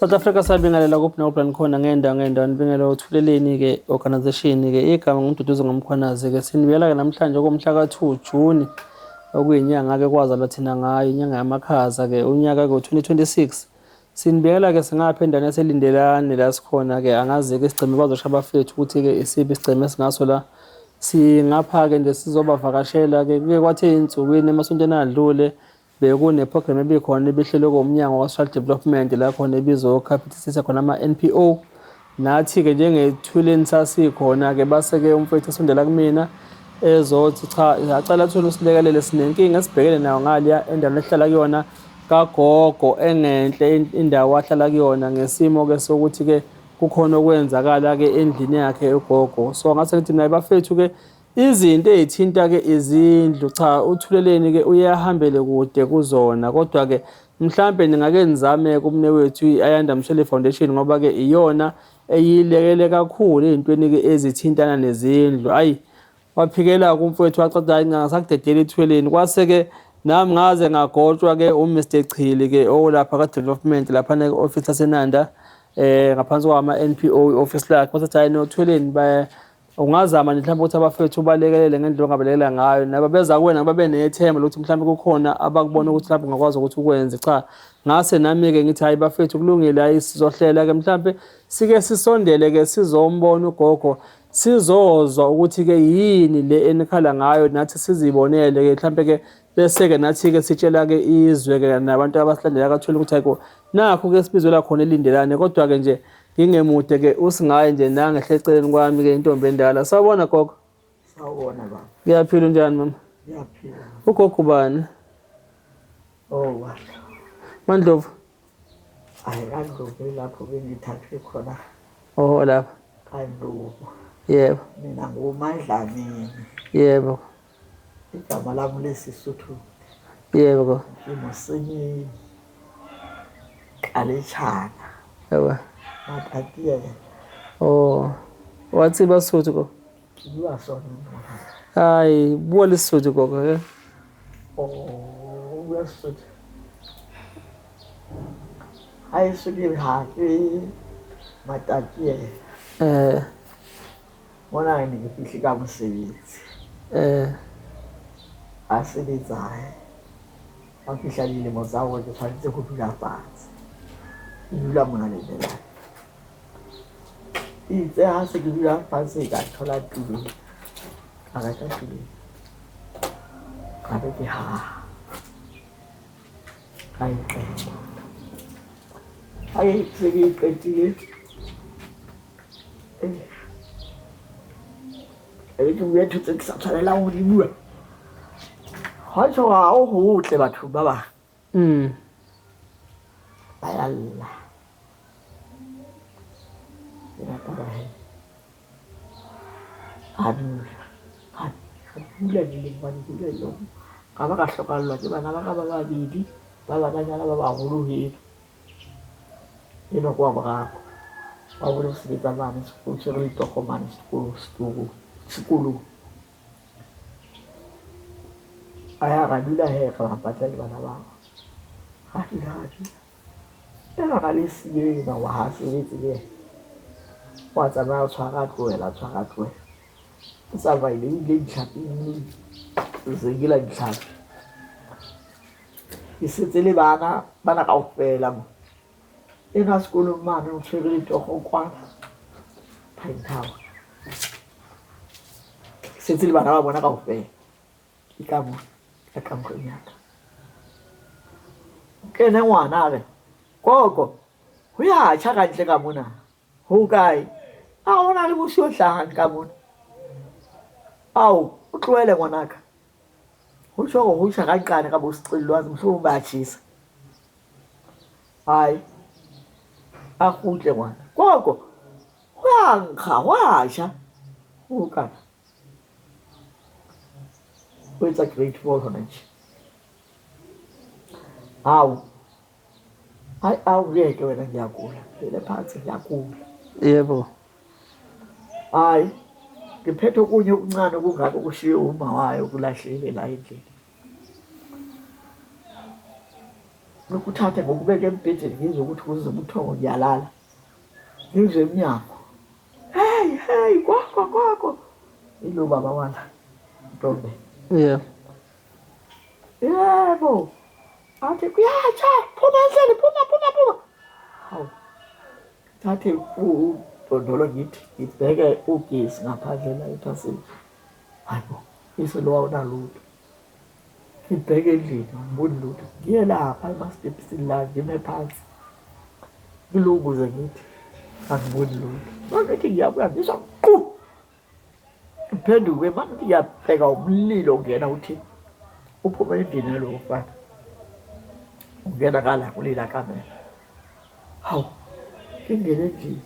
South Africa sabingelela kuphi noplan khona ngendawo nibingelela uthuleleni ke organization ke igama nguMduduzo Ngomkhwanazi ke sinibiyela ke namhlanje komhla ka2 June okuyinyanga ke kwazalwa thina ngayo inyanga yamakhaza ke unyaka ke 2026 sinibiyela ke singapha endaweni yaselindelane la sikhona ke angazi ke sigceme bazosha abafethu ukuthi ke isibe sigceme singaso la singapha ke nje sizobavakashela ke kuke kwathe insukwini emasontweni adlule bekune program ebikhona ebihlelwe komnyango wa Social Development la khona ebizwa capitalisation khona ama NPO nathi ke njengethuleni sasikhona ke base ke umfethu esondela kumina ezothi cha yacala uthola usilekelele sinenkinga esibhekene nayo ngaliya endaweni ehlala kuyona kagogo engenhle indawo ahlala kuyona ngesimo ke sokuthi ke kukhona okwenzakala ke endlini yakhe ugogo so ngase ngithi naye bafethu ke izinto ezithinta ke izindlu cha uthuleleni ke uyahambele kude kuzona kodwa ke mhlambe ningake nizame kumne wethu iAyanda Mshele Foundation ngoba ke iyona eyilekele kakhulu ezintweni ke ezithintana nezindlu hayi waphikela kumfowethu waceda ingasakudedela ithweleni kwase ke nami ngaze ngagotshwa ke uMr Chili ke olapha ka development lapha ne office laseNanda ngaphansi kwama NPO office lakhe wasethi hayi nothweleni ba ungazama nje mhlawumbe ukuthi abafethu balekelele ngendlela ongabalekelela ngayo nabo beza kuwena ngoba benethemba lokuthi mhlawumbe kukhona abakubona ukuthi mhlawumbe ungakwazi ukuthi ukwenze cha ngase nami ke ngithi hayi bafethu kulungile hayi sizohlela ke mhlawumbe sike sisondele ke sizombona ugogo sizozwa ukuthi ke yini le enikhala ngayo nathi sizibonele ke mhlawumbe ke bese ke nathi ke sitshela ke izwe ke nabantu abasilandela kathula ukuthi ayiko nakho ke sibizwela khona elindelane kodwa ke nje ngingemude ke usingaye nje nangehle eceleni kwami ke intombi endala sawubona gogo sawubona baba ngiyaphila njani mama ngiyaphila ugogo ubani wa Mandlovu kandlovu lapho bengithathwe khona lapha kandlovu yebo mina nguMandlamini yebo igama lami lesisuthu yebo go ngimosenyeni Kalechana ewa matatiye wathi basuthu go kiwa sona hayi buwa lesuthu gogo ke uyasuthu hayi suki hapi matatiye bona ngifihli ka msebenzi asebenzayo afihla dilemo zawo ke tshwanetse go dula fatshe dula mona le nna itse ha se ke dula fatshe ka thola tulo ka ka tulo ka be ke ai se ke qetile ke bua thutse ke sa tshwanela ho di bua ha tsho ga o hotle batho ba ba bayalla ina taba he bula di le bula lo ka ba ka hlokallwa ke bana ba ka ba babedi ba banyana ba baholo he eno kwa ba ba bolo se ka bana sekolo se re tokomane sekolo aya ga dula he ka ba patla bana ba ha ena ga le siye ba wa ha se le wa tsaba tshwara tloela sa ba ile ditlhapi zegila ditlhapi isetse le bana ka ofela mo ena sekolo mane o tshwere ditoro kwa Pinetown setse le bana ba bona ka ofela ka mo ka mo nyaka ke ne ngwana re gogo ho ya tjha ka ntle ka mona ho kae a ona le bosio hlaha ka mona au o tloele ngwanaka ho tsho ho tsha ka qane ka bosicilwa mhlo ba tshisa ai a khutle ngwana gogo ho ya nkga wa tjha ho ka ho etsa great for hona nje au awuyeke wena ngiyagula le phansi ngiyagula yebo hayi ngiphethe okunye okuncane okungaka kushiye uma wayo kulahleke la endlini lokuthathe ngokubeka embhedeni ngizwe ukuthi kuze ubuthongo ngiyalala ngizwe emnyango hey kwakho ilo baba wala Ntombe Yeah. yebo athi kuyatsha phuma endlini phuma hawu thathe udondolo ngithi ngibheke ugesi ngaphandle la ephasini hayibo iselo awunalutho ngibheke endlini ngiboni lutho ngiye lapha emastepsini la ngime phansi ngilubuze ngithi angiboni lutho mangithi ngiyabuya ngizwa qhu ngiphenduke mangithi ngiyabheka umlilo ungena uthi uphuma endlini lo mfana ungena kala kulila kamera hawu ngingene endlini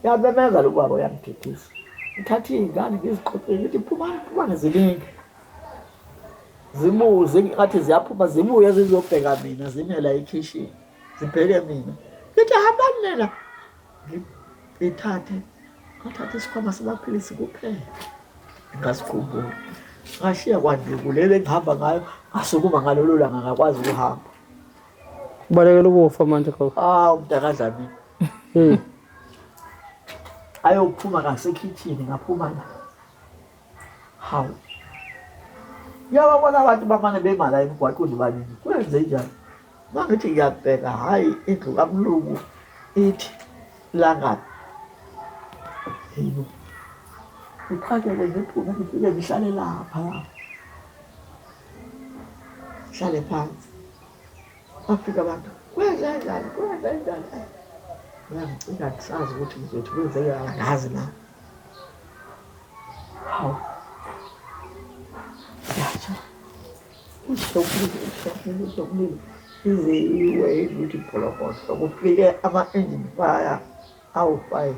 yabemeza lo baba uyangithethisa ngithatha iy'ngane ngiziqoqile ngithi phuma ziningi zibuze ngathi ziyaphuma zibuye zizobheka mina zime la ekhishini zibheke mina ngithi hambani nina ngithathe isikhwama samaphilisi kuphela ngasikhumbula ngashiya kwanduku le bengihamba ngayo ngasukuma ngalolo langa ngakwazi ukuhamba Kubalekela ukufa manje gogo. umntaka Dlamini ayophuma ngasekhithini ngaphuma la hawu yababona abantu bamane bemala emgwaqweni baningi kwenze njani mangithi ngiyabheka hhayi indlu kaMlungu ithi langani ngiqhakele ngiphume ngifike ngihlale lapha ngihlale phansi bafika abantu kwenze njani ngiyangicika ndisazi ukuthi ngizothi kwenzeke angazi na hawu yatsha usokulile ize iwe ukuthi pholokoto kufike ama-engine fire awu-5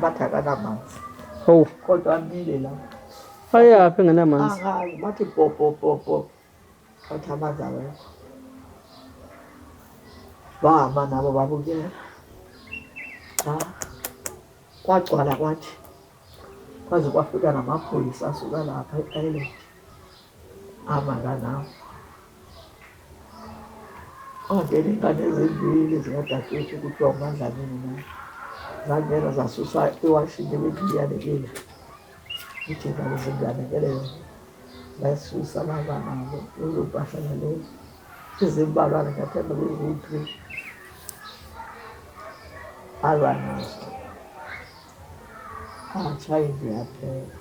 bathi akanamanzi kodwa amile la Ayaphi engenamanzi? angazi bathi popo bathi amanzi awekho bama nabo babukela kwagcwala kwathi kwaze kwafika namaphoyisa asuka lapha e-island amala nawo ongena ingane ezimbili zikadadewethu kuthiwa uMandlamini nayo zangena zasusa iwashini ebengiyalekile ithi ngale zinganekele yona bayisusa laba nabo uzompahla nalezo izimbalwane ngathemba beziwu-3 abanazo atshaya indlu yaphela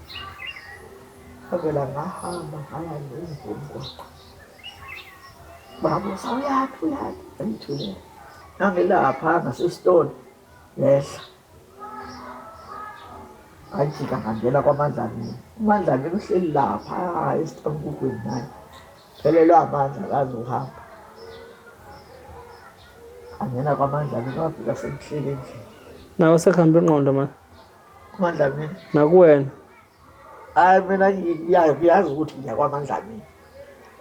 avela ngahamba ngaya ngomgwaqo babuza uyaphi angithulela nangilapha ngasesitolo yehla ajika ngangena kwaMandlamini uMandlamini uhleli lapha esitankukweni naye phelelwa amandla akazi uhamba angena kwaMandlamini wafika sengihleli endlini Nawe sekuhambe ingqondo manje. uMandlamini Nakuwena. hayi mina ngiyazi ukuthi ngiya kwaMandlamini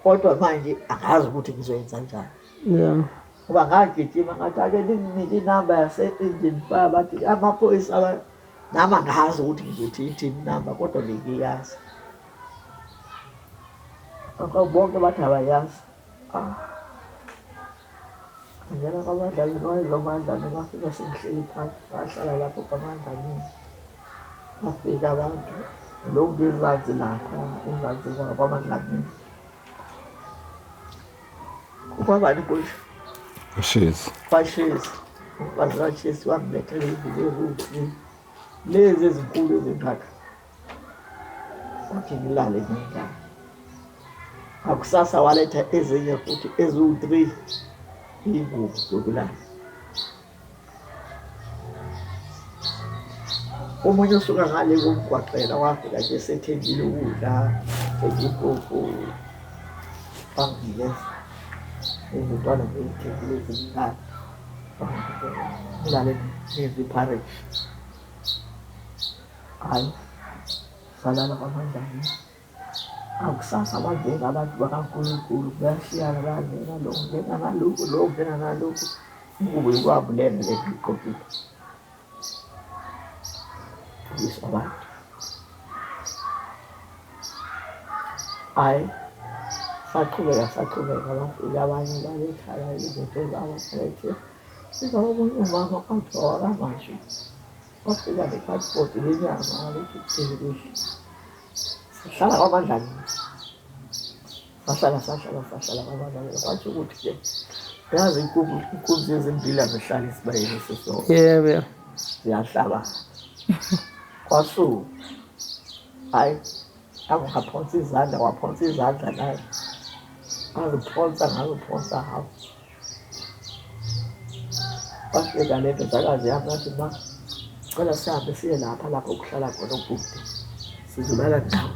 kodwa manje angazi ukuthi ngizoyenza njani Yeah. ngoba ngagijima ngathi ake ninginike inamba yase-engine fire bathi amaphoyisa nami angazi ukuthi ngizothi ithini inamba kodwa bengiyazi bonke bathi abayazi ngena kwaMandlamini wayedla uMandlamini wafika sengihleli phansi ngahlala lapho kwaMandlamini bafika abantu lo ngezansi lapha ezansi kwaMandlamini kwabani kusho Shezi. kwashezi umfazi kashezi wangilethela izinto eziwu-3 lezi ezinkulu ezingaka wathi ngilale ngindlala akusasa waletha ezinye futhi eziwu-3 iy'ngubo zokulala omunye usuka ngale komgwaqela wafika nje sethengile ukudla sengipuphu banginikeza izintwana ngiyithengile ezimnandi ngilale nezipharage hhayi salala kwaMandlamini akusasa bangena abantu bakaNkulunkulu bayashiyana bayangena lo ngena nalokhu lo ngena nalokhu ingubo yokwabulene le ngiyigqokile abantu hhayi saqhubeka abafika abanye balethala izinto zabo balethe sika omunye umama kwathiwa wakamanje wafika nepasipoti lenyanga walethi kuthelekishi sihlala kwamandlani sahlala kwamandlani kwathi ukuthi ke yazi inkunzi ezimbili azihlala isibayeni sesonke yebo ziyahlaba kwasu hayi angaphonsa izandla waphonsa izandla naye ngaziphonsa hawu wafika le ndodakazi yami yathi ma cela sihambe siye lapho kuhlala khona ubude sizolala ndawo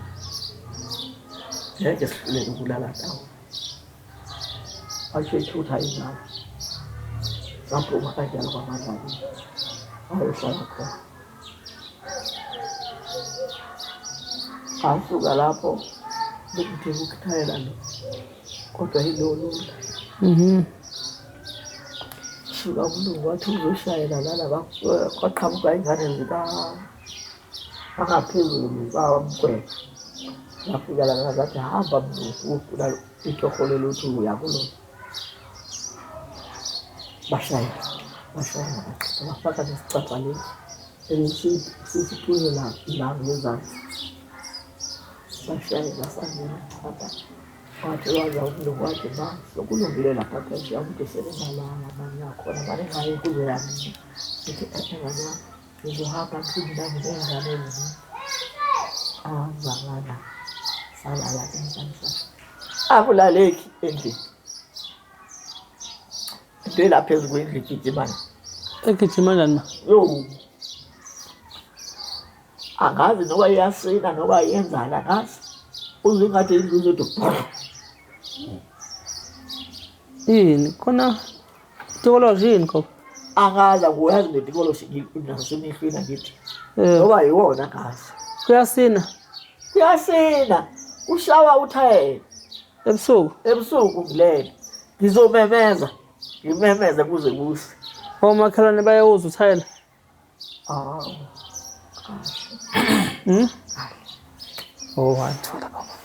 ngeke sihluleke ukulala ndawo washo ethutha ingane saphuma kanjalo kwamandlani ayohlala khona asuka lapho bekuthe ukuthayela lo kodwa yilolula suka umlungu wathi uzoshayela lana kwaqhamuka ingane angaphezulu bamkwela bafika lana zathi hamba mnufuna itohole lutho uyakulo bashayela bafaka nesicathaleni sisiphuze la ngezansi bashayela sangena hamba wathi waza umlungu wathi ma sokulungile lapha phesha umuntu selengalala manje yakhona manje ngaye kuze yami ithi engane yami ngizohamba mfundi nami nengane ezini azalana salala ensansa akulaleki endlini into lapha phezu kwendlu igijimana egijimana yo angazi noba iyasina noba iyenzana ngazi uzingathi indlu zodwa yini khona tikoloji yini kho angaza kuyazi letikoloji nasemihlola ngithi noba yiwona ngazi kuyasina ushawa uthayela ebusuku ngilele ngimemeza kuze kuse omakhelwane bayawuza uthayela wathola baba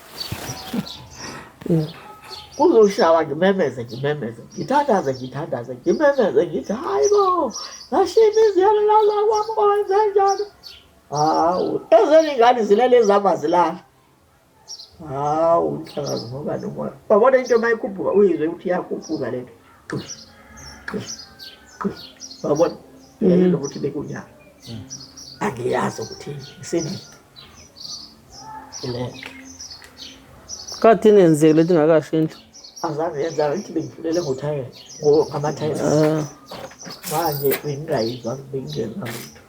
kuzoshawa ngimemeze ngithandaze ngimemeze ngithi hayibo lashini iziyalala kwami kwenze njalo hawu ezeningane zilele zamazilala hawu inhlakazi ngoba nomoya babona into mayikhuphuka uyizwe ukuthi iyakhuphuka lento babona ukuthi bekunyaka angiyazi ukuthi isini ile kade nenzeke lento ingakasho indlu azange yenza ukuthi bengifulele ngothayela ngamathayela manje bengingayizwa bengingena lutho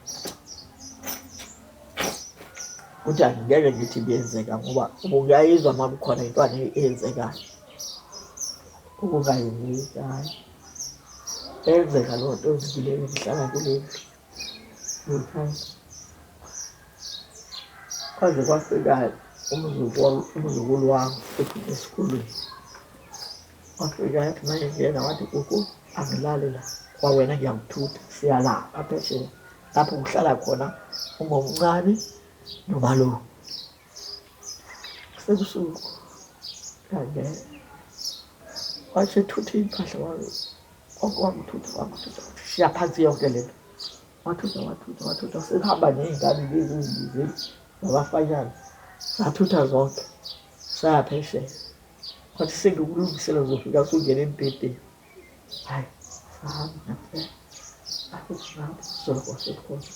ukuthi angeke ngithi kuyenzeka ngoba ungayizwa uma kukhona intwana eyenzekayo ukungayizwa hayi enzeka loo nto ezibile ngihlala kuleli kwaze kwafika umzukulu wami esikolweni wafika yathi manje ngiyena wathi kuku angilale la kwawena ngiyakuthutha siyalapha phesheya lapho kuhlala khona uma omncane nomalo sebusuku kanje wathi thutha impahla wakuthutha shiya phansi yonke lento wathutha sehamba ney'ngane lezi ezibizeli nabafanyana sathutha zonke saya phesheya kwathi sengikulungisela uzofika sungena embhedeni hayi sahamba naphela lapho sihamba soloko sekhona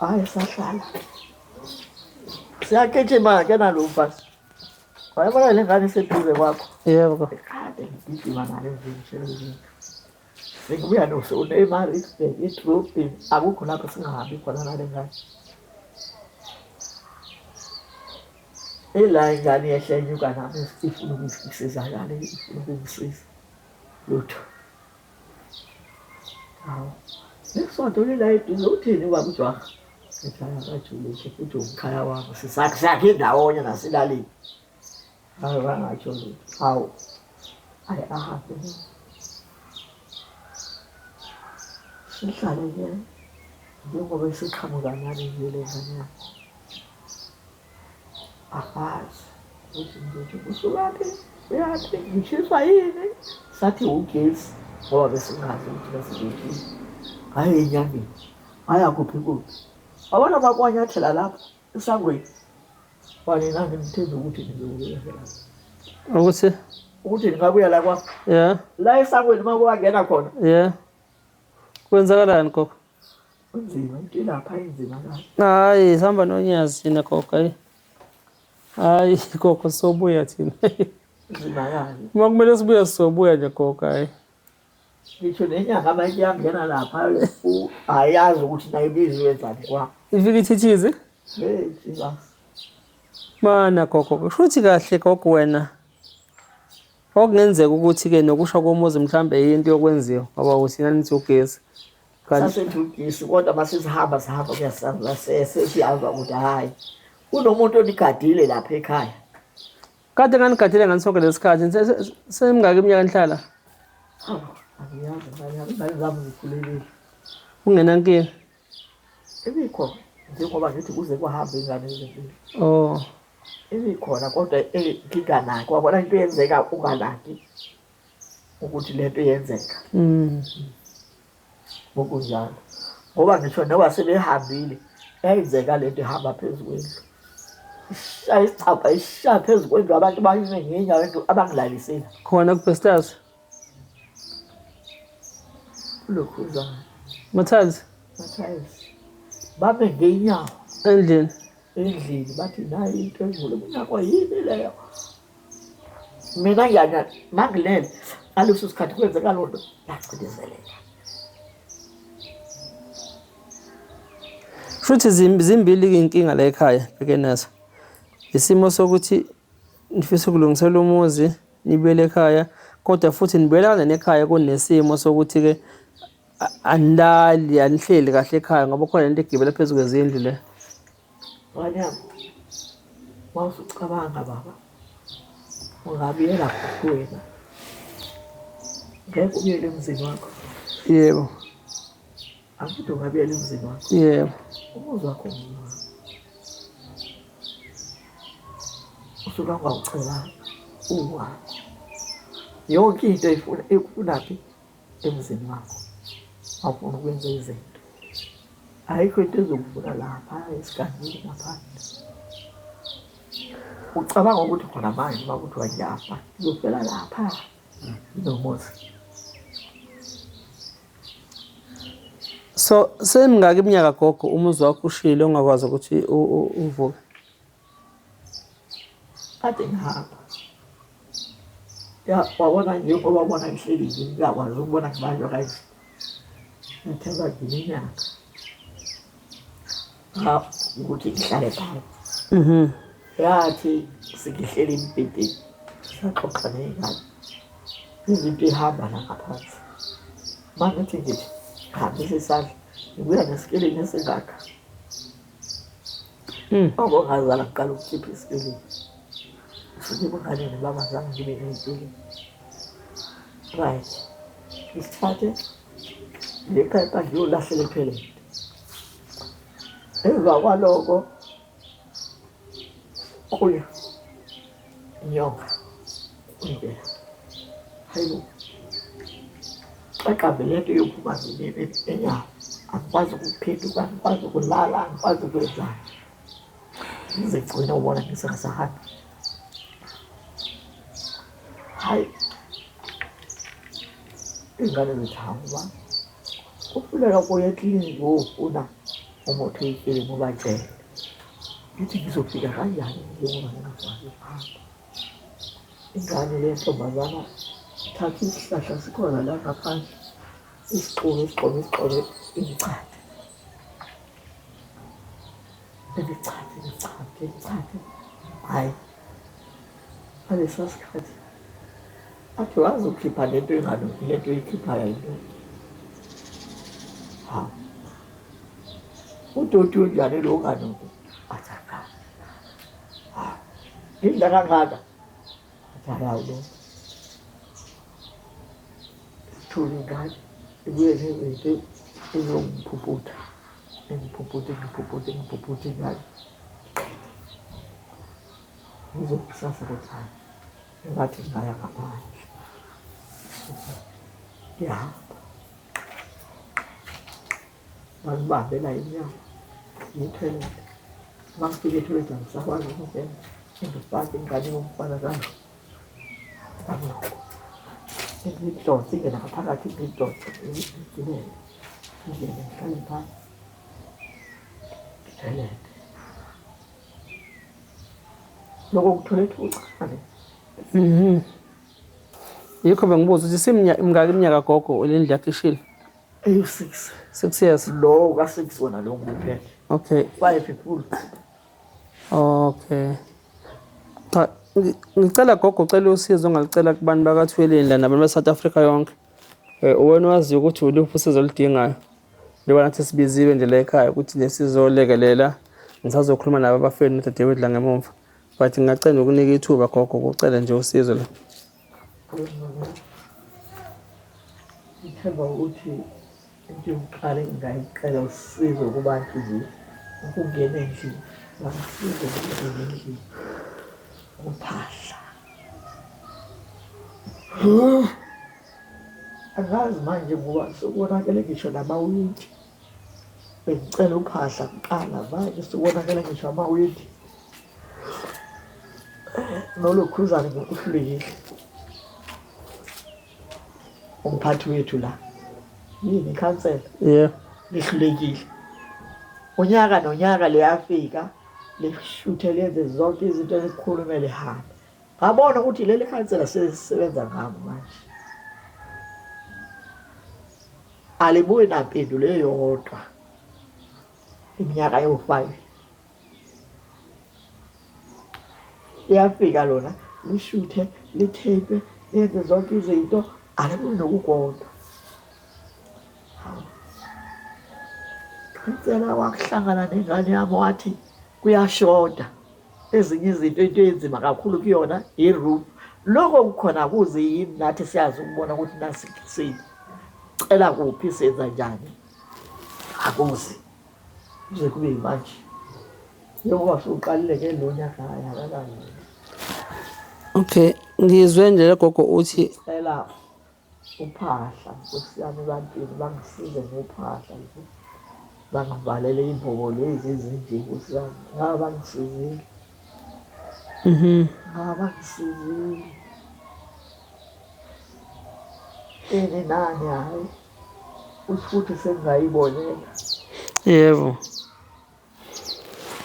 hayi sahlala siyagijima-ke nalo mfasi wayebona le ngane iseduze kwakho yebo kade ngigijima nayo nje sengibuya unemali idrobhini akukho lapho singahambi khona nale ngane ela ingane yehlenyuka nami ifuna ukusizakala ifuna ukungisiza lutho hawu nesonto lila eduze uthini ubaba uJwanga ekhaya kajulise futhi umkhaya wami sisakhe ndawonye nasilalini hayi bangatsho lutho hawu ahambe sihlale nje njengoba siqhamuka nani nje lezanyana akazi ukuthi nje usukaphi uyathi ngishiswa yini sathi ugesi ngoba besingazi ukuthi besizokini hayi enyangeni haya kuphi abona bakwanyathela lapha esangweni wena ngimthemba ukuthi ngizobuya lapha ukuthi ngingabuya la kwakho la esangweni makuwangena khona kwenzakalani gogo kunzima into lapha inzima hayi sihamba nonyazi na gogo hayi gogo sobuya thina inzima kabi uma kumele sibuye sizobuya nje gogo hayi ngisho nenyanga abantu yangena lapha ayazi ukuthi nayo bizwenzani kwa ifika ithithize Jesus mana gogo kushuthi kahle gogo wena okungenzeka ukuthi ke nokusho komuzi mhlambe into yokwenziwa ngoba uthina nithi ugesi sasethi ugesi kodwa masizihamba kuyasazi sesiyazi ukuthi hayi kunomuntu onigadile lapha ekhaya kade nganigadile nganisonke lesikhathi semingaki iminyaka nihlala Angiyazi zami zikhulelile ungenankinga ibikhona njengoba ngithi kuze kuhambe ingane ezimpilo ibikhona kodwa nginganaki wabona into yenzeka unganaki ukuthi lento yenzeka ngokunjalo ngoba ngisho noba sebehambile yayenzeka lento ihamba phezulu kwendlu isicapha ishaya phezulu kwendlu abantu bayime ngenyawo abangilalisela khona kubesters lokhuzana Mathazi babe ngeenyawo endlini bathi nayi into ezulu kunakho yini leyo mina ngiyanya mangilele aleso sikhathi kwenzeka lonto yacindezeleka futhi zimbili inkinga la ekhaya bheke naso isimo sokuthi nifisa ukulungisela umuzi nibele ekhaya kodwa futhi nibelana nekhaya kunesimo sokuthi ke andali anihleli kahle ekhaya ngoba khona into egibela phezulu kwezindlu le wanyama mawusucabanga baba ungabiyela kuwena ngeke ubiyele emzini wakho yebo akuthi ungabiyela emzini wakho yebo umuzi wakho usuka ngawucela uwakho yonke into ifunaphi emzini wakho awufuna ukwenza izinto ayikho into ezokuvula lapha esigangeni ngaphandle ucabanga ukuthi khona manje bakuthi wayafa uzofela lapha nomuzi so semingaki iminyaka gogo umuzi wakho ushile ungakwazi ukuthi uvuke kade ngihamba wabona nje ngoba wabona ngihleli nje ngiyakwazi ukubona ngibanjwa kanje ngithemba ngiminyaka ukuthi ngihlale phansi yathi singihleli embhedeni saxoxa ney'ngane izinto ihamba la ngaphansi mangithi ngithi hambisa isandla ngibuya nesikeleni esingaka ngazala kuqala ukukhipha isikeleni futhi bunganeni bangazange ngibe ney'keleni right isithathe lephepha ngiyolahlela ephelele emva kwaloko kuya inyonga kuyivela hayibo xaqambe lento yophuma enyawo angikwazi ukuphenduka angikwazi ukulala angikwazi ukwenzani ngizegcina ubona ngisengasahambi hayi ingane zithi hawu kufuneka kuya ekliniki wofuna umuthi oyitshele mubatshele ngithi ngizofika kanjani njengoba ngingakwazi ukuhamba ingane le ntombazana thatha isihlahla sikhona la ngaphandle isigxobe ingichathe hayi alesa sikhathi athi wazi ukhipha lento engalungi lento oyikhiphayo yilungi udoti unjani lo ngalungi athaka indla kangaka athaya lo ngithule ingane ibuye nento izongiphuputha ngiphuputhe ingane ngizokusasa kuthani ngathi ngaya ngaphandle ngiyahamba ngibambela inyama ngiyithelele mangifike ethoyilethi angisakwazi ukungena ngifake ingane yomfana kanje akulokho ngidonse ingena ngaphakathi ngidonse ngigibele ngingene ngihlale phansi ngithelele lokho kuthole thucane Yikho bengibuza ukuthi imingaki iminyaka gogo le ndlu yakhe ishile? 6 years. lo ka6 wona lo nguphethe Okay. 5 people. Okay. Cha ngicela gogo ucela usizo ongalicela kubantu bakaThweleni nabantu beSouth Africa yonke. Uwena wazi ukuthi uluphi usizo oludingayo. Njengoba nathi sibiziwe nje la ekhaya ukuthi nesizolekelela ngisazokhuluma nabo abafeni noDadewethu la ngemuva. But ngingacela ukunika ithuba gogo ukucela nje usizo la. Ngithemba ukuthi into yokuqala engingayicela usizo kubantu nje ukungena endlini ngasize ukungena endlini uphahla angazi manje ngoba sekubonakele ngisho namawindi bengicela uphahla kuqala manje sekubonakele ngisho amawindi nolokhuzana ngokuhlulekile umphathi wethu la yini ikhansela lihlulekile unyaka nonyaka liyafika lishuthe lenze zonke izinto ezikhulume lihamba ngabona ukuthi leli khansela sesebenza ngabo manje alibuye nampendulo eyodwa iminyaka yo5 liyafika lona lishuthe lithempe lenze zonke izinto alibuye nokukodwa ngicela wakuhlangana nengane yami wathi kuyashoda ezinye izinto into enzima kakhulu kuyona i-roof lokho kukhona kuze yini nathi siyazi ukubona ukuthi nasi cela kuphi senza njani akuzi kuze kube manje njengoba usuqalile ke lo nyaka yakalani. Okay ngizwe nje gogo uthi cela uphahla kusiyami bantwini bangisize ngophahla bangivalele imbobo lezi ezinje kusiyami ngaba ngisizile ngaba ngisizile nani hayi ufuthi sengayibonela. Yebo.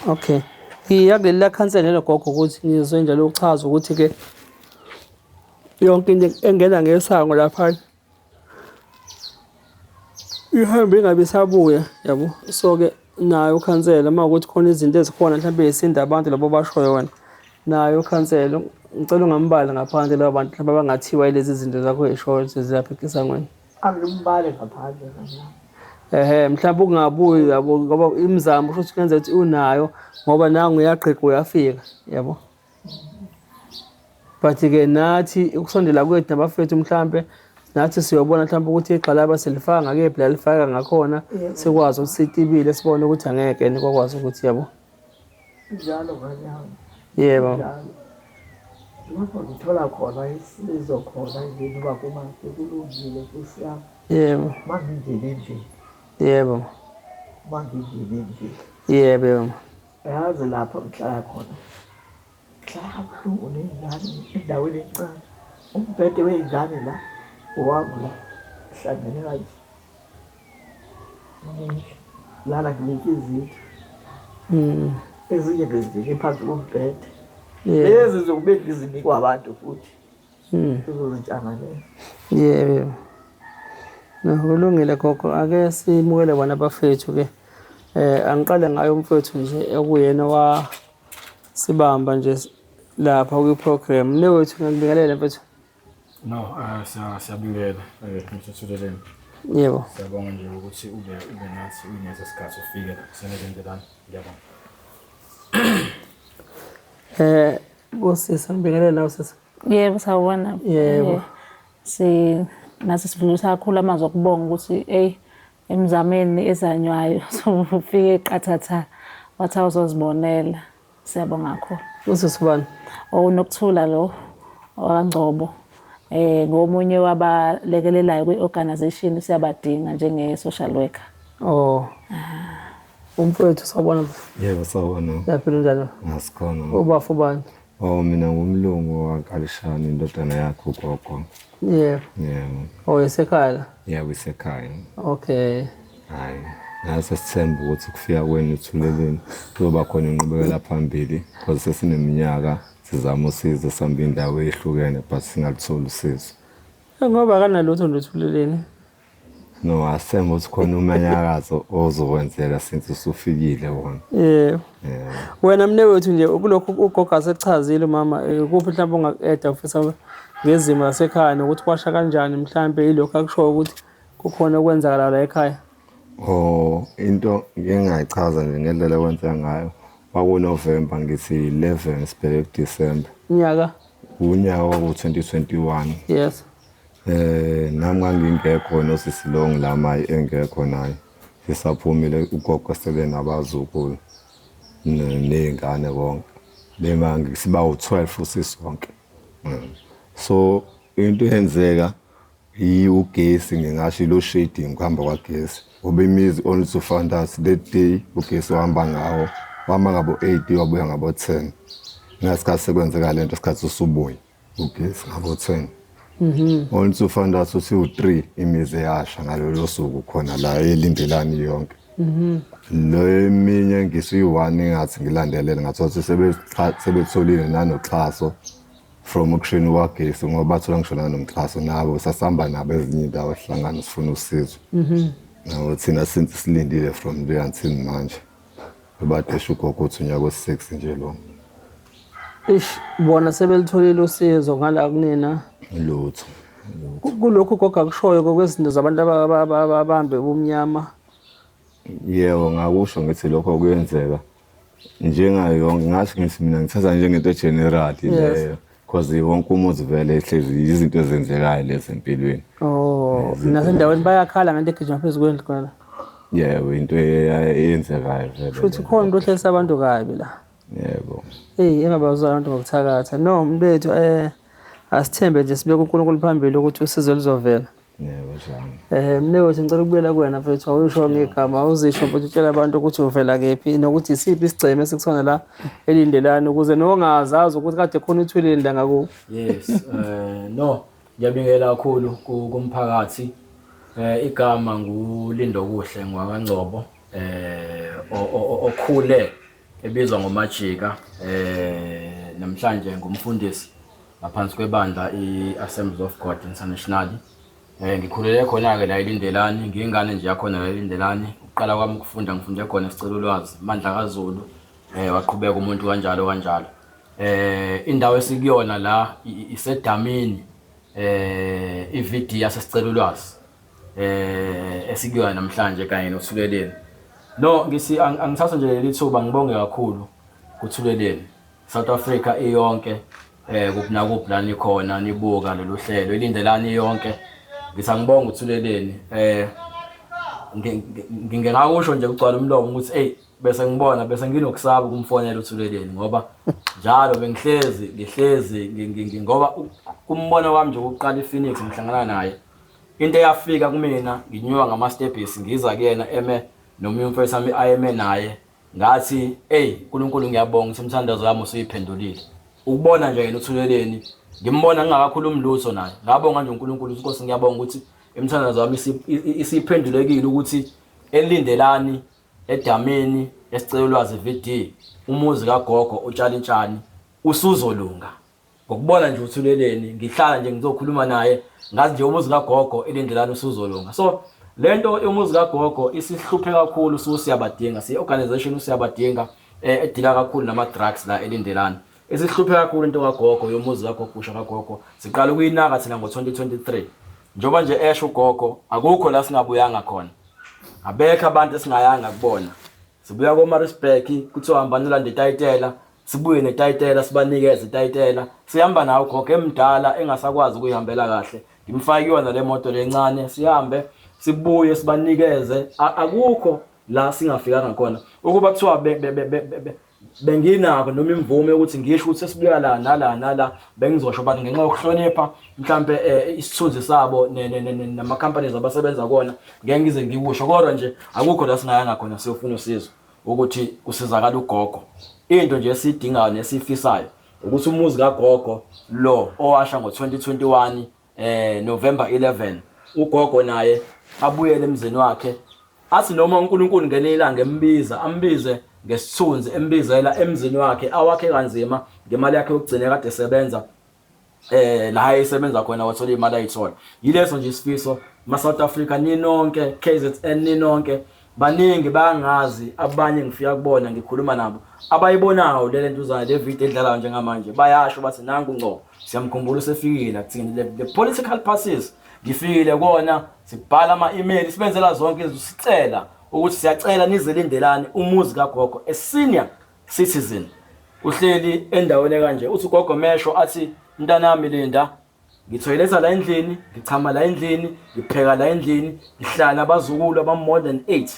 Okay. Ngiyakulela khansela lo gogo ukuthi ngizwe njalo uchaza ukuthi ke yonke into engena ngesango lapha ihambe ingabe sabuya yabo. So ke nayo khansela mawukuthi khona izinto ezikhona mhlawumbe esinda abantu labo bashoyo wena nayo khansela ngicela ungambala ngaphandle labo bantu mhlawumbe abangathiwa lezi zinto zakho ezishoyo zizapha esangweni. Angimbale ngaphandle kanje. Mhlawumbe ungabuyi yabo ngoba imizamo usho ukuthi kwenza ukuthi unayo ngoba nangu uyaqhiqa uyafika yabo. But ke nathi ukusondela kwethu nabafethu mhlawumbe nathi siyobona mhlawumbe ukuthi igxalaba selifaka ngakephi la lifaka ngakhona sikwazi ukuthi sitibile sibone ukuthi angeke nikwazi ukuthi yabo. Njalo nganyama. Yebo. Lapho ngithola khona isizo khona nje ngoba kuma kulungile kusiyami. Yebo. Mangingene endlini. Yebo. Mangingene endlini. Yebo. Yazi lapho ngihlala khona. Ngihlala kabuhlungu nengane endaweni encane. Umbhede weyingane la owami la hlangene kanje. Lala ngilike izinto. Ezinye bezindike phansi kombhede. Lezi zokubeka izinikwa abantu futhi. Uzozintshangane. Yebo. Kulungile gogo ake simukele bona abafethu ke angiqale ngayo umfethu nje ekuyena wa sibamba nje lapha ku program newethu ngikubingelela mfethu. No siyabingelela Mthethuleleni. Yebo. Siyabonga nje ukuthi ube nathi uneso sikhathi ufike senezenzelana ngiyabonga. Bosisa ngibingelela nawe sisa. Yebo sawubona. Yebo. nathi sifundisa kakhulu amazwi okubonga ukuthi emzameni ezanywayo ufike qathatha wathi awuzozibonela. Siyabonga kakhulu. Usisibani? Unokuthula lo waNgcobo. Ngomunye wabalekelelayo kwi-organization siyabadinga njenge-social worker. Umfowethu sawubona. Yebo sawubona. Yaphila njalo? Ngasikhona. Ubafu bani? Mina ngumlungu waNkalishani indodana yakhe ugogo. Yebo. Yebo. Esekhaya? Yebo isekhaya. Okay. Hayi. Ngase sithemba ukuthi kufika kwenu Thuleleni kuzoba khona inqubekela phambili because sesineminyaka sizama usizo sihamba indawo ehlukene but singalutholi usizo. Ngoba kanalutho ndothuleleni. No, asemba ukuthi khona umanyakazo ozokwenzeka since usufikile wona. Yebo. Wena mnewethu nje kulokho ugogo asechazile mama kuphi mhlawumbe ungaqeda ufisa ngezimo lasekhaya nokuthi kwasha kanjani mhlawumbe ilokho akusho ukuthi kukhona okwenzakala la ekhaya. Into ngingayichaza nje ngendlela okwenzeka ngayo. Kwaku-November ngithi 11 sibheke ku-December. Unyaka? Unyaka waku-2021. Yes. Nami ngangingekho noSisilongo lamayi engekho naye. Sisaphumile ugogo sele nabazukulu ney'ngane bonke. Bemangi siba u-12 sisonke. So into eyenzeka ugesi ngingasho lo shading kuhamba kwagesi. Ube imizi only to find us that day ugesi wahamba ngawo. Wama ngabo 8 wabuya ngabo 10. Ngasikhathi sekwenzeka lento isikhathi usubuya ugesi ngabo 10. Only to find us uthi u3 imizi yasha ngalolo suku khona la elindelani yonke. Lo eminye ngisiyi1 engathi ngilandelele ngathothi sebetholile nanoxhaso from ukshini wagesi ngoba bathola ngishona nomxhaso nabo sasihamba nabo ezinye indawo ehlangana sifuna usizo. Nawo thina since silindile from there until manje. Badesha ugogo uthi unyaka wesi6 nje lo. Bona sebelitholile usizo ngala kunina. Lutho. Kulokho ugogo akushoyo kokwezinto zabantu ababambe ubumnyama. Yebo ngakusho ngithi lokho kuyenzeka. Njengayo ngathi ngithi mina ngithatha njengento general leyo. Because wonke umuntu vele ehlezi izinto ezenzekayo lezi empilweni. Nasendaweni bayakhala ngento egijima phezulu kwendlu khona. Yebo into eyenzekayo vele. Futhi khona into ehlelisa abantu kabi la. Yebo. Engabazwa abantu ngokuthakatha. No mbethu asithembe nje sibeke uNkulunkulu phambili ukuthi usizo lizovela. Yebo njani. Mnewethu ngicela ukubuyela kuwena mfethu awusho ngegama uzisho mfethu utshela abantu ukuthi uvela kephi nokuthi isiphi isigceme esikusona la elindelani ukuze nongazazi ukuthi kade khona uthuleni la ngaku. Yes. No, ngiyabingelela kakhulu kumphakathi. Igama nguLindo Kuhle ngwaNgcobo. Okhule ebizwa ngoMajika. Namhlanje ngumfundisi ngaphansi kwebandla iAssemblies of God International. Ngikhulele khona ke la elindelani ngingane nje yakhona la elindelani uqala kwami ukufunda ngifunde khona isicelo ulwazi Mandla kaZulu waqhubeka umuntu kanjalo indawo esikuyona la isedamini iVD yasesicelo ulwazi esikuyona namhlanje kanye noThuleleni. No ngisi angithatha nje lithuba ngibonge kakhulu kuThuleleni South Africa iyonke kuphi la nikhona nibuka lolu hlelo elindelani yonke. Ngisangibonga uThuleleni ngingakusho nje ugcwala umlomo ukuthi bese nginokusaba ukumfonela uThuleleni ngoba njalo bengihlezi ngoba kumbono wami nje ukuqala iPhoenix ngihlangana naye into eyafika kumina nginyuka ngama-stepis ngiza kuyena nomunye umfowethu wami ayeme naye ngathi uNkulunkulu ngiyabonga ukuthi umthandazo wami usuyiphendulile ukubona nje yena uThuleleni ngimbona ngingakakhulumi lutho naye ngabonga nje uNkulunkulu Inkosi ngiyabonga ukuthi emthandazo wami isiphendulekile ukuthi elindelani edameni esicelo ulwazi VD umuzi kagogo utshala intshani usuzolunga ngokubona nje uThuleleni ngihlala nje ngizokhuluma naye ngazi nje umuzi kagogo elindelani usuzolunga. So lento umuzi kagogo isihluphe kakhulu siyabadinga organization usiyabadinga edila kakhulu nama drugs la elindelani esihluphe kakhulu into kagogo yomuzi kagogo usha kagogo siqala ukuyinaka thina ngo2023 njoba nje esho ugogo akukho la singabuyanga khona abekho abantu esingayanga kubona sibuya koMaritzburg kuthi uhamba nolanda itayitela sibuye netayitela sibanikeze itayitela sihamba nawo ugogo emdala engasakwazi ukuyihambela kahle ngimfake yona le moto lencane sihambe sibuye sibanikeze akukho la singafikanga khona ukuba kuthiwa benginako noma imvume ukuthi ngisho ukuthi sesibuya la nala bengizosho bathi ngenxa yokuhlonipha mhlambe isithunzi sabo nama companies abasebenza kona ngeke ngize ngikusho kodwa nje akukho la singayanga khona siyofuna usizo ukuthi kusizakala ugogo into nje esidingayo nesifisayo ukuthi umuzi kagogo lo owasha ngo2021 November 11 ugogo naye abuyele emzini wakhe athi noma uNkulunkulu ngene ilanga embiza ambize ngesithunzi embizela emzini wakhe awakhe kanzima ngemali yakhe yokugcina kade esebenza la ayisebenza khona wathola imali ayithola yileso nje isifiso ma South Africa ninonke KZN ninonke baningi bangazi abanye ngifika kubona ngikhuluma nabo abayibonayo le nto uzana le video edlalayo njengamanje bayasho bathi nangu ngco siyamkhumbula sefikile kuthini the political passes ngifikile kona sibhala ama-email sibenzela zonke izinto sicela ukuthi siyacela nize lindelane umuzi kagogo a senior citizen uhleli endaweni kanje uthi ugogo mesho athi mntanami Linda ngithoyiletha la endlini ngichama la endlini ngipheka la endlini ngihlala abazukulu aba more than 8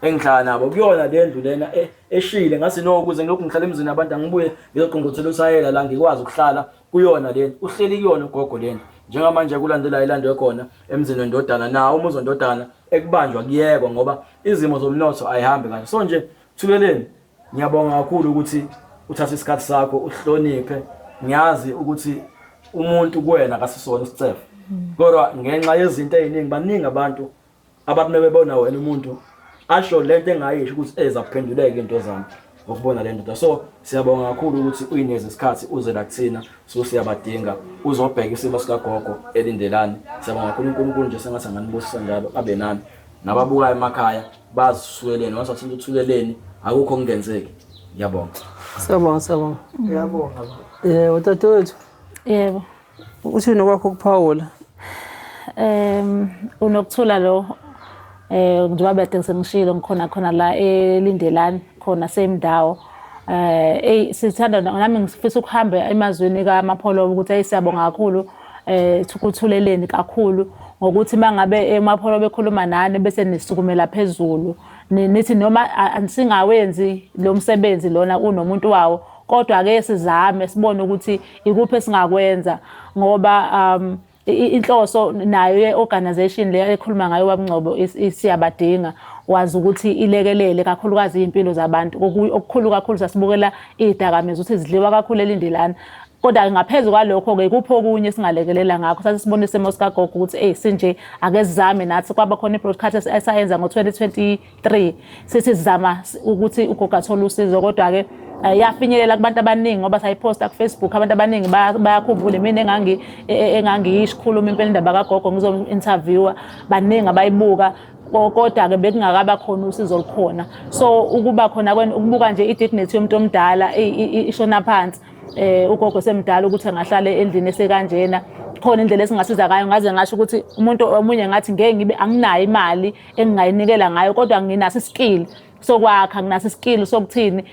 engihlala nabo kuyona le ndlu lena eshile ngase no ukuze ngilokhu ngihlala emzini abantu angibuye ngizoqonqothela usayela la ngikwazi ukuhlala kuyona le uhleli kuyona ugogo le njengamanje kulandela ilando ekhona emzini wendodana nawo umuzi wendodana ekubanjwa kuyekwa ngoba izimo zomnotho ayihambi kahle so nje Thuleleni ngiyabonga kakhulu ukuthi uthathe isikhathi sakho uhloniphe ngiyazi ukuthi umuntu kuwena akasisona isicefo kodwa ngenxa yezinto eziningi baningi abantu abathi bebona wena umuntu asho lento engayisho ukuthi ezaphenduleke into zami ukubona le nto so siyabonga kakhulu ukuthi uyineze isikhathi uze la kuthina so siyabadinga uzobheka isimo sikagogo elindelani siyabonga kakhulu uNkulunkulu nje sengathi anganibusisa njalo abe nami nababuka emakhaya bazisukeleni wasathi uThuleleni akukho kungenzeki ngiyabonga Siyabonga ngiyabonga utatewethu Yebo. uthini kwakho kuphawula Unokuthula lo njengoba bede sengishilo khona la elindelani khona same ndawo sithanda nami ngifisa ukuhamba emazweni kaMapholo ukuthi siyabonga kakhulu ukuthuleleni kakhulu ngokuthi mangabe eMapholo bekhuluma nani bese nisukumela phezulu nithi noma ansingawenzi lo msebenzi lona unomuntu wawo kodwa ake sizame sibone ukuthi ikuphi esingakwenza ngoba inhloso nayo yeorganization le ekhuluma ngayo wabungcobo isiyabadinga wazi ukuthi ilekelele kakhulukazi impilo zabantu okukhulu kakhulu sasibukela izidakamizwa ukuthi zidliwa kakhulu elindelana kodwa ngaphezulu kwalokho ke kupho okunye singalekelela ngakho sasibone isimo sikagogo ukuthi sinje ake sizame nathi kwaba khona ibroadcast esayenza ngo2023 sithi sizama ukuthi ugogo athole usizo kodwa ke yafinyelela kubantu abaningi ngoba sayiposta ku Facebook abantu abaningi bayakhumbula mina engangiyisho ukukhuluma impela indaba kagogo ngizo-interviewa baningi abayibuka kodwa ke bekungakaba khona usizo olukhona so ukuba khona ukubuka nje i-dignity yomuntu omdala ishona phansi ugogo semdala ukuthi angahlala endlini esekanjena khona indlela esingasiza ngayo ngaze ngasho ukuthi umuntu omunye ngathi ngeke ngibe anginayo imali engingayinikela ngayo kodwa nginaso iskill sokwakha nginaso iskill sokuthini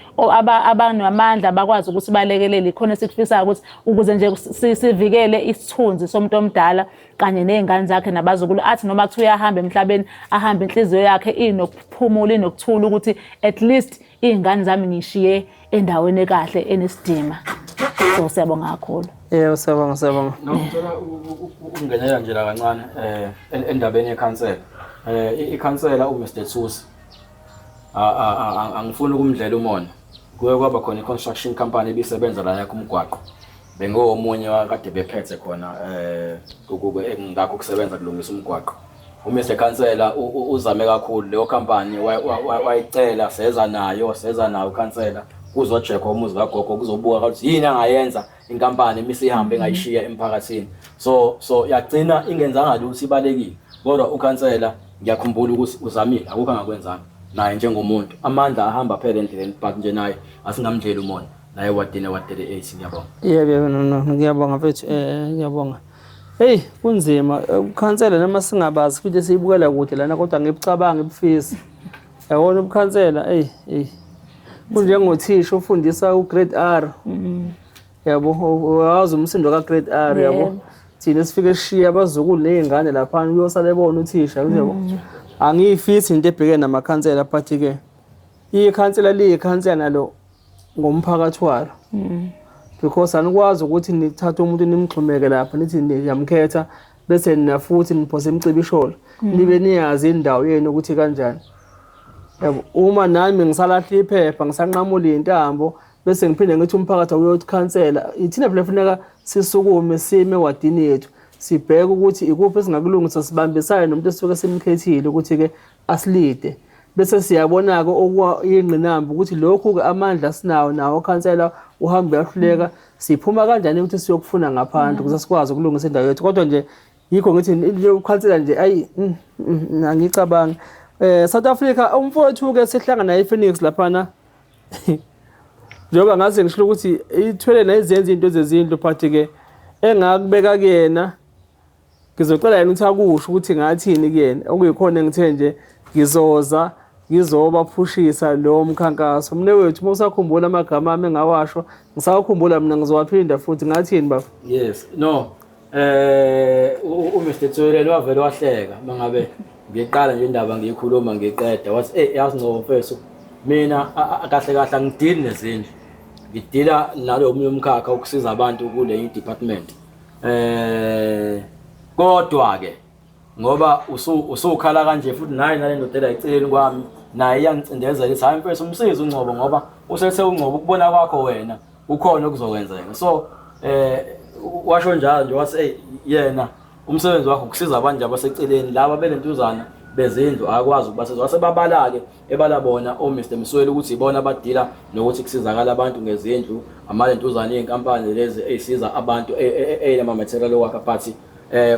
abanamandla bakwazi ukuthi balekelele khona sikufisayo ukuthi ukuze nje sivikele isithunzi somuntu omdala kanye nezingane zakhe nabazukulu athi noma kuthiwa uyahamba emhlabeni ahambe inhliziyo yakhe inokuphumula inokuthula ukuthi at least izingane zami ngishiye endaweni ekahle enesidima so siyabonga kakhulu siyabonga ngicela ukungenela nje la kancane endabeni yekhansela ikhansela uMr Thusi angifuni ukumdlela umona kuye kwaba khona i-construction company ebisebenza la yakho umgwaqo bengomunye wakade bephethe khona ngakho kusebenza kulungisa umgwaqo uMr Khansela uzame kakhulu leyo company wayicela seza nayo khansela kuzojekwa umuzi kagogo kuzobuka ukuthi yini angayenza inkampani misihambe engayishiya emphakathini so yagcina ingenzanga lutho ibalekile kodwa ukhansela ngiyakhumbula ukuthi uzamile akukho angakwenzanga naye njengomuntu amandla ahamba phela endleleni but nje naye asingamdlela umona naye wadine 8 ngiyabonga ngiyabonga mfethu ngiyabonga hey kunzima ukhansela noma singabazi futhi siyibukela kude lana kodwa ngibucabanga ibufisi yabona ubukhansela kunjengothisha ufundisa ugrade R yabo wazi umsindo kagrade R yabo thina sifike sishiya abazukulu nezingane lapha uyosala ebona uthisha yabo. Angiyifisi into ebhekene namakhansela but ke ikhansela liyikhansela nalo ngomphakathi walo. Because anikwazi ukuthi nithathe umuntu nimxhumeke lapha nithi niyamkhetha bese nina futhi niphose imcibisholo nibe niyazi indawo yenu ukuthi kanjani. Yabo uma nami ngisalahla iphepha ngisanqamula intambo bese ngiphinde ngithi umphakathi uyothansela ithina phela kufuneka sisukume sime wadini yethu sibheke ukuthi ikuphi esingakulungisa sibambisane nomuntu esuke simkhethile ukuthi ke asilide bese siyabona ke okuyingqinamba ukuthi lokhu ke amandla sinawo nawo khansela uhamba uyahluleka siphuma kanjani ukuthi siyokufuna ngaphandle ukuze sikwazi ukulungisa indawo yethu kodwa nje yikho ngithi ukhansela nje ayi ngicabanga South Africa umfowethu ke sehlangana naye Phoenix laphana njengoba ngaze ngisho ukuthi ithwele nezenza into zezindlu phathi ke engakubeka kuyena ngizocela yena ukuthi akusho ukuthi ngathini kuyena okuyikhona ngithe nje ngizoza ngizobaphushisa lo mkhankaso mne wethu musakhumbula amagama ami engawasho ngisakhumbula mina ngizowaphinda futhi ngathini baba. Yes no uMr Tsoyelelo wavele wahleka mangabe ngiqala nje indaba ngiyikhuluma ngiqeda wathi yazi no mfethu mina kahle kahle angidili nezindlu ngidila nalo omunye umkhakha ukusiza abantu kule department kodwa ke ngoba usukhala kanje futhi naye nale ndodela eceleni kwami naye iyangicindezela ukuthi hayi mfethu umsizi uNgcobo ngoba usethe uNgcobo ukubona kwakho wena ukhona okuzokwenzeka so washo njalo nje wathi yena umsebenzi wakho ukusiza abantu abaseceleni laba belentuzana bezindlu akwazi ukubasiza wasebabala ke ebala bona oMr Msweli ukuthi ibona abadila nokuthi kusizakala abantu ngezindlu amalentuzana einkampani lezi ezisiza abantu elama material wakhe phathi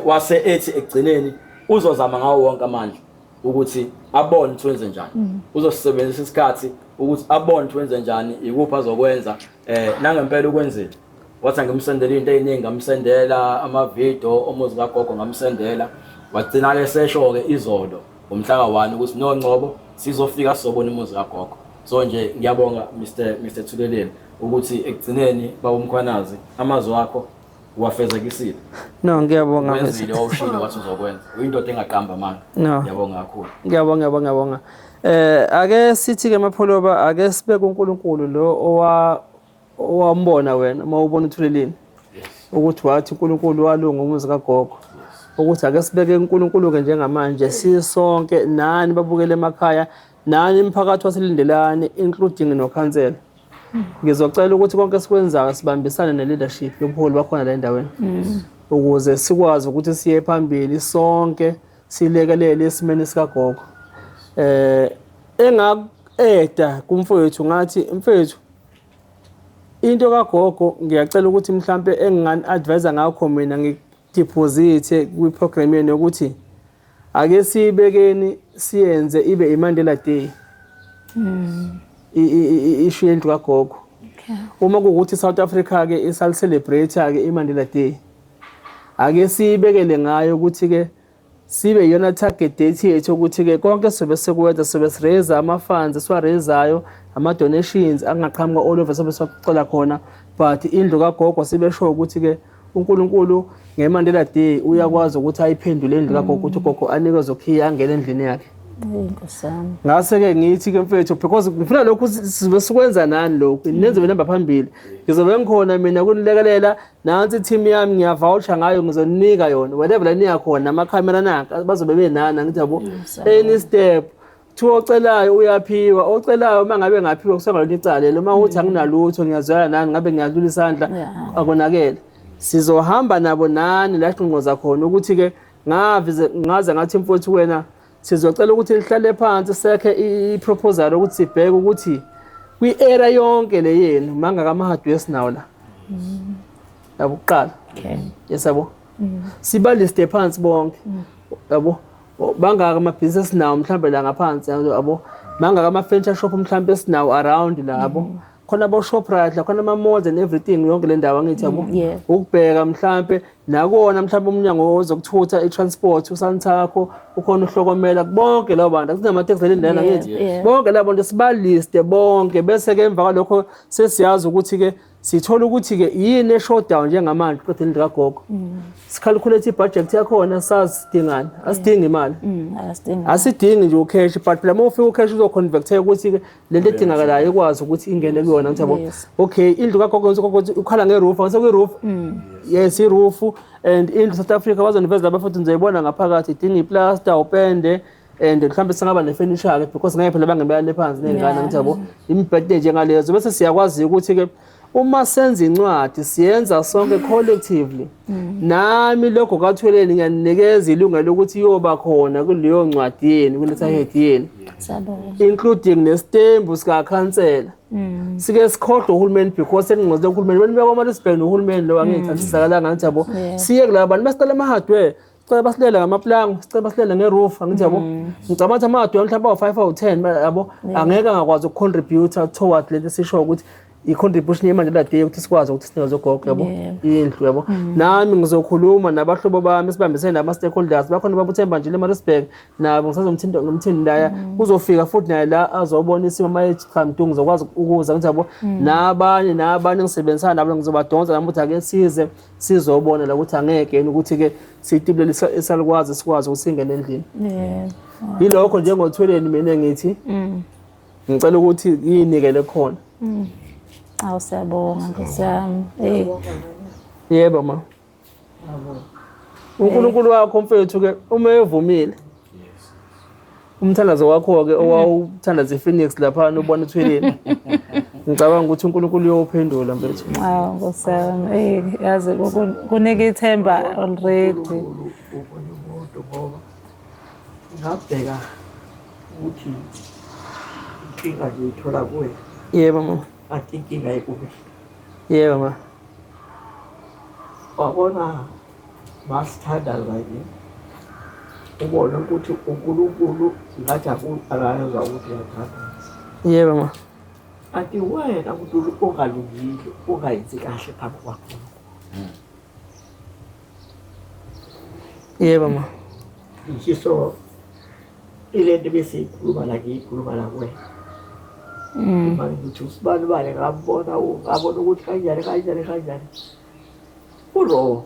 wase ethi egcineni uzozama ngawo wonke amandla ukuthi abone twenze njani uzosebenzisa isikhathi ukuthi abone twenze njani ikuphi azokwenza nangempela ukwenzela wathi ngimsendela into eziningi ngamsendela ama video omuzi kaGogo ngamsendela wagcina ke sesho ke izolo ngomhla ka1 ukuthi no Ngcobo sizofika sizobona umuzi kaGogo so nje ngiyabonga Mr Thuleleni ukuthi ekugcineni bawumkhwanazi amazwi akho wafezekisile. No ngiyabonga wenzile wawushilo wathi uzokwenza uyindoda engaqamba manje ngiyabonga kakhulu ngiyabonga ake sithi ke mapholoba ake sibeke uNkulunkulu lo owambona wena mawubona uThuleleni ukuthi wathi uNkulunkulu walunga umuzi kaGogo ukuthi ake sibeke uNkulunkulu ke njengamanje sisonke nani babukele emakhaya nani imphakathi waselindelane including nokhansela ngizocela ukuthi konke sikwenzayo sibambisane ne-leadership yobuholi bakhona la endaweni ukuze sikwazi ukuthi siye phambili sonke silekelele esimeni sikaGogo engaqeda kumfowethu ngathi mfethu into kaGogo ngiyacela ukuthi mhlambe engani advisor ngakho mina ngideposit kwi-program yenu ukuthi ake sibekeni siyenze ibe iMandela Day ishu yendlu kaGogo uma kuukuthi South Africa ke isal celebrate ke iMandela Day ake sibekele ngayo ukuthi ke sibe yona target date yethu ukuthi ke konke sobe sekwenza sobe siraise ama funds siwarezayo ama donations angaqhamuka all over sobe sicela khona but indlu kaGogo sibe sure ukuthi ke uNkulunkulu ngeMandela Day uyakwazi ukuthi ayiphendule indlu kaGogo ukuthi uGogo anikeze ukhiya angene endlini yakhe. Inkosana. Ngase ke ngithi ke mfethu because ngifuna lokhu sibe sikwenza nani lokhu nenze benamba phambili ngizobe ngikhona mina kunilekelela nansi team yami ngiyavoucher ngayo ngizonika yona whatever la niya khona ama camera nanka bazobe benana ngithi yabo any step two ocelayo uyaphiwa ocelayo mangabe ngaphiwa kusengalona icala uma uthi anginalutho ngiyazwela nani ngabe ngiyadlula isandla akonakele sizohamba nabo nani la qinqoza khona ukuthi ke ngaze ngathi mfowethu wena sizocela ukuthi lihlale phansi sekhe iproposal ukuthi sibheke ukuthi kwi-area yonke le yenu manga kama hardware sinawo la yabuqala yesabo siba liste phansi bonke yabo banga kama business nawo mhlambe la ngaphansi yabo manga kama furniture shop mhlambe sinawo around labo khona abo Shoprite la khona ama malls and everything yonke le ndawo ngithi yabo ukubheka mhlambe nakona mhlambe umnyango ozokuthutha i-transport usanthakho ukhona uhlokomela bonke labo bantu akunama taxi lendlela ngithi bonke labo bantu sibaliste bonke bese ke emva kwalokho sesiyazi ukuthi ke sithola ukuthi-ke yini e-showdown njengamanje qedeni likagogo sikhalculate ibudget yakhona sazi sidingani asidingi imali asidingi nje ukheshi but phela uma ufika ukheshi uzoconvert-eka ukuthi-ke lento edingakalayo ikwazi ukuthi ingene kuyona ngithi yabo okay indlu kagogo ukhala ngeroof angisekwi-roof yes i-roof and indlu South Africa bazoniveza lapha futhi nizoyibona ngaphakathi idinga iplaster upende and mhlawumbe singaba ne-furniture-ke because ngeke phela bangebeyane phansi ney'ngane ngithi yabo imibhede njengalezo bese siyakwazi ukuthi-ke uma senza incwadi siyenza sonke collectively nami lokho kaThuleni ngiyanikeza ilungelo lokuthi iyoba khona kuleyo ncwadi yeni ku-letterhead yeni including nestembu sikakhansela sike sikhohlwe uhulumeni because seningqozile uhulumeni benibeka kwaMaritzburg nohulumeni lo angiyithandisakalanga ngithi yabo siye kulaba bantu basicela ama-hardware sicela basilela ngamaplanga sicela basilela ngeroof angithi yabo ngicabanga ukuthi ama-hardware mhlawumbe awu-5 awu-10 yabo angeke angakwazi ukucontributor toward lento esisho ukuthi i-contribution yemanje lade ukuthi sikwazi ukuthi sinikeze ugogo yabo indlu yabo nami ngizokhuluma nabahlobo bami sibambisene nama-stakeholders bakhona babuthemba nje le-Maritzburg nabo ngisazomthini laya uzofika futhi naye la azobona isimo mayechamdu ngizokwazi ukuza ngithi yabo nabanye ngisebenzisana nabo ngizobadonsa nami ukuthi ake size sizobona la ukuthi angeke yini ukuthi-ke siyitibulele esalikwazi sikwazi ukuthi singene endlini yilokho njengoThuleni mina ngithi ngicela ukuthi yinikele khona Awu siyabonga nkosiyami. Yebo ma. uNkulunkulu wakho mfethu-ke uma evumile umthandazo wakho-ke owawuthandaza iPhoenix laphana ubona uThuleni ngicabanga ukuthi uNkulunkulu uyophendula mfethu. Awu nkosiyami yazi kunika ithemba already. Ngoba ngabheka ukuthi inkinga nje ithola kuwe. Yebo ma. Athi inkinga ikubi. Yebo ma. Wabona masithanda kanje ubona ukuthi uNkulunkulu ngathi akayezwa ukuthi uyathanda. Yebo ma. Athi wena umuntu ongalungile ongayenzi kahle phambi kwakho. Yebo ma. Ngisho ile nto besiyikhuluma la ngiyikhuluma la kuwe. Manje ngithi usibani ngabona ukuthi kanjani. Uro.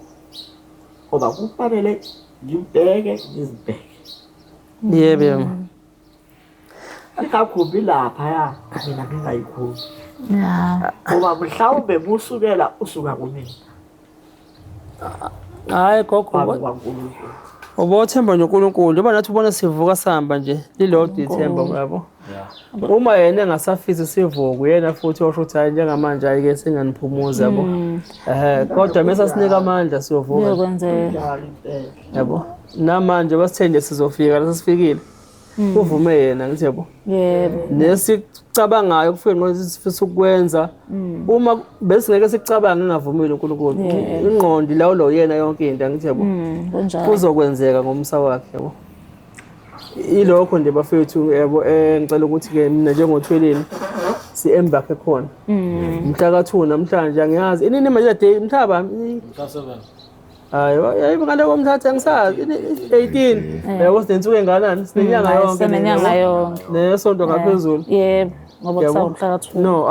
Ngoba kufanele ngibheke ngizibheke. Yebo ma. Akakhumbi lapha mina ngingayikhulumi. Ngoba mhlawumbe usuka kumina. Hayi gogo. Ubothemba noNkulunkulu njengoba nathi ubona sivuka sihamba nje lilodwa ithemba yabo. Uma yena engasafisi sivuka uyena futhi osho ukuthi hayi njengamanje ayike singaniphumuza yabo. Kodwa mase sinika amandla siyovuka. Uyokwenzela. Yabo. Namanje basithende sizofika la sesifikile. Uvume yena ngithi yabo. Yebo. Nesicabangayo kufike ngoba sifisa ukwenza uma besingeke sicabanga ngingavumile uNkulunkulu. Ingqondo lawo yena yonke into ngithi yabo. Kuzokwenzeka ngomsa wakhe yabo. Ilokho nje bafethu yabo ngicela ukuthi ke mina njengoThuleni si-embark khona. Mhla ka2 namhlanje angiyazi inini manje day mhlaba mhla 7 hayi ngale komthatha ngisazi 18 yabo sinensuku enganani sinenyanga yonke sinenyanga yonke nesonto ngaphezulu. Yebo ngoba kusawumhla ka2 no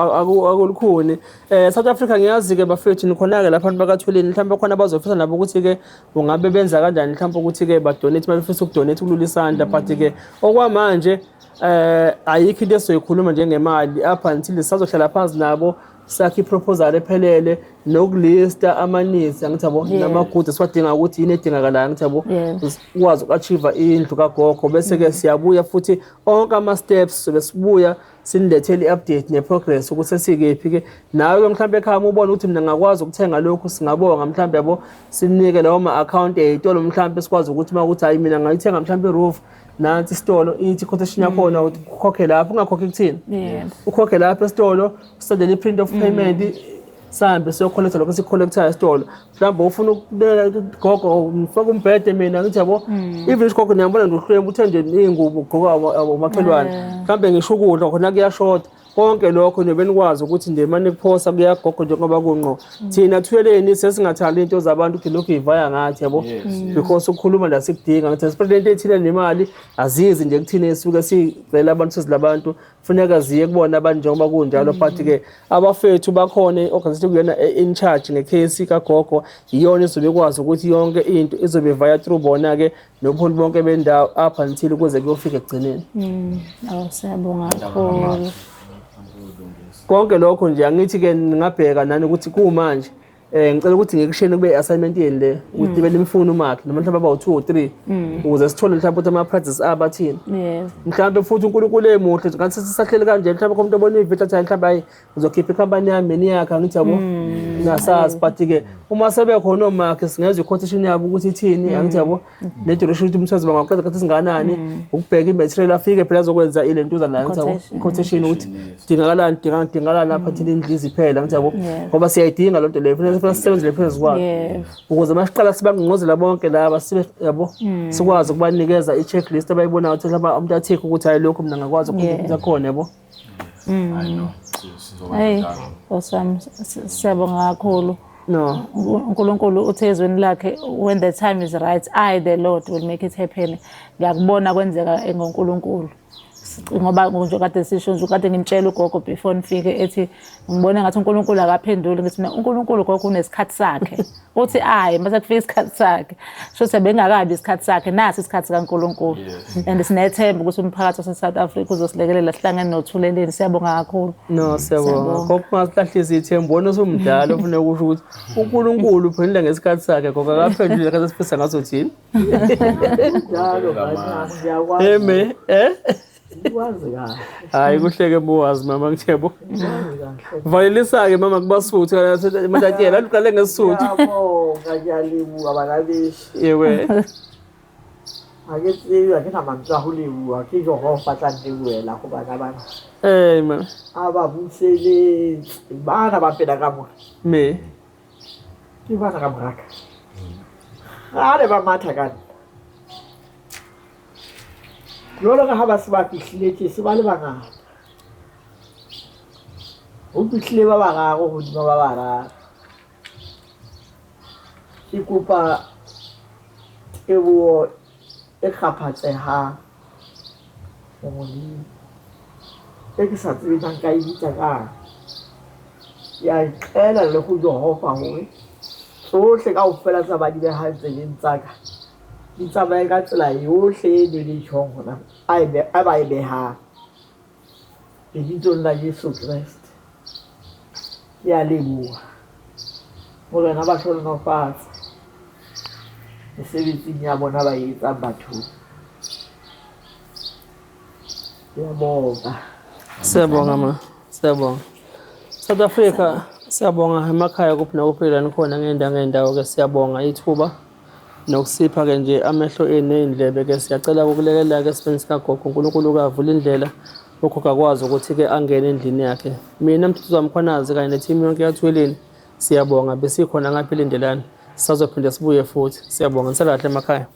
akulukhuni South Africa ngiyazi-ke bafethu nikhona-ke laphantu bakaThuleni mhlawumbe khona bazofisa nabo ukuthi-ke ungabe benza kanjani mhlawumbe ukuthi-ke badonate bafisa ukudonate ukulula isandla but-ke okwamanje ayikho into esizoyikhuluma njengemali up until sisazohlala phansi nabo sakhe iproposal ephelele nokulista ama-needs angithi yabo nama-goods esiwadinga ukuthi yini edingakalayo angithi yabo ukwazi uku-achieve indlu kagogo bese-ke siyabuya futhi onke ama-steps sobe sibuya sinilethele i-update ne-progress ukuthi sesikephi-ke nawe-ke mhlawumbe ekhaya ubone ukuthi mina ngakwazi ukuthenga lokhu singabonga mhlawumbe yabo sinike lawo ma-account ey'tolo mhlawumbe sikwazi ukuthi uma ukuthi hayi mina ngayithenga mhlawumbe i-roof nansi isitolo ithi quotation yakhona ukhokhe lapho ungakhokhi kuthini ukhokhe lapho esitolo usendele i-print of payment sihambe siyocollecta lokho sikhollectayo esitolo mhlawumbe ufuna ukubeka gogo ngifake umbhede mina ngithi yabo even isikhogo niyambona nje uhlwembu uthe nje iy'ngubo ugqoka umakhelwane mhlawumbe ngisho ukudla khona kuyashoda konke lokho niyobe nikwazi ukuthi nje manje kuphosa kuyagogo njengoba kunqo thina Thuleleni sesingathali into zabantu ukuthi lokhu ivaya ngathi yabo because ukukhuluma la sikudinga ngathi spresident ethile nemali azizi nje kuthina esuke sicela abantu sezilabantu funeka ziye kubona abantu njengoba kunjalo but ke abafethu bakhona organization kuyena in charge ngecase kagogo iyona izobe ikwazi ukuthi yonke into izobe via through bona ke nobuholi bonke bendawo up until ukuze kuyofika egcineni. Siyabonga kakhulu. Konke lokho nje angithi ke ngingabheka nani ukuthi kumanje ngicela ukuthi ngikushene kube assignment yeni le ukuthi bele imfuno umakhe noma mhlawumbe aba 2 or 3 ukuze sithole mhlawumbe ukuthi ama practices abathini mhlawumbe futhi uNkulunkulu emuhle ngathi sisahleli kanje mhlawumbe komuntu obona ivita cha mhlawumbe hayi uzokhipha icompany yami niyakha ngithi yabo nasazi but ke uma sebe khona omakhe singezwe quotation yabo ukuthi ithini angithi yabo le duration ukuthi umthozi bangaqeda ukuthi singanani ukubheka imaterial afike phela azokwenza ile nto uzana ngithi yabo quotation ukuthi dingakalani lapha thina indlizi iphela ngithi yabo ngoba siyayidinga lonto le sisebenze phezu kwayo ukuze masiqala sibangqongqozela bonke laba sibe yabo sikwazi ukubanikeza i-checklist abayibona ukuthi laba umuntu athike ukuthi hayi lokho mina ngakwazi ukwenza khona yabo. Hey osam siyabonga kakhulu. No uNkulunkulu uthe ezweni lakhe when the time is right I the Lord will make it happen. Ngiyakubona kwenzeka ngoNkulunkulu ngoba nje kade sisho nje kade ngimtshela ugogo before nifike ethi ngibona ngathi uNkulunkulu akaphenduli ngithi mina uNkulunkulu gogo unesikhathi sakhe uthi hayi mase kufika isikhathi sakhe sho sebengakabi isikhathi sakhe nasi isikhathi kaNkulunkulu and sinethemba ukuthi umphakathi wase South Africa uzosilekelela sihlangene noThuleleni siyabonga kakhulu. No siyabonga gogo masihlahlisa ithemba wona usumdala ufuna ukusho ukuthi uNkulunkulu uphendula ngesikhathi sakhe gogo akaphendule kaze sifisa ngaso thini njalo manje siyakwazi eme ikwazi kahle hayi kuhleke muwazi mama ngithebo valelisa ke mama kubasuthu manje atiyela uqale ngesuthu yabo ngiyalibuka balabishi yewe ake namandla hulibuka kizo ho fatlante buela go bana bana man ababusele bana ba phela ka mo me ke bana ka moraka ale ba matha ka Lolo ka ha ba se ba fihlile se ba le bangata o fihlile ba bararo go dima ba bararo ke kopa ebo e khaphatseha go moni e ke sa tsebe tang ka itsa ka ya ikela le go Jehova hore sohle ka o fela tsa ba di be ha tseleng tsaka di tsamaye ka tsela yohle le di tshong gona a ba e beha e ditong la Jesu Kriste ya leboha gore na ba tlhola no fatsa mesebetsing ya bona ba etsa batho ya bonga siyabonga ma siyabonga South Africa siyabonga emakhaya kuphi nakuphela nikhona ngendawo ke siyabonga ithuba nokusipha ke nje amehlo enendlebe ke siyacela ukulekelela ke sibenzisa kagogo uNkulunkulu kavula indlela lokho akwazi ukuthi ke angene endlini yakhe mina Mthuthu Mkhwanazi kanye neteam yonke yaThuleleni siyabonga besikhona ngapha elindelana sisazophinde sibuye futhi siyabonga nisakahle emakhaya.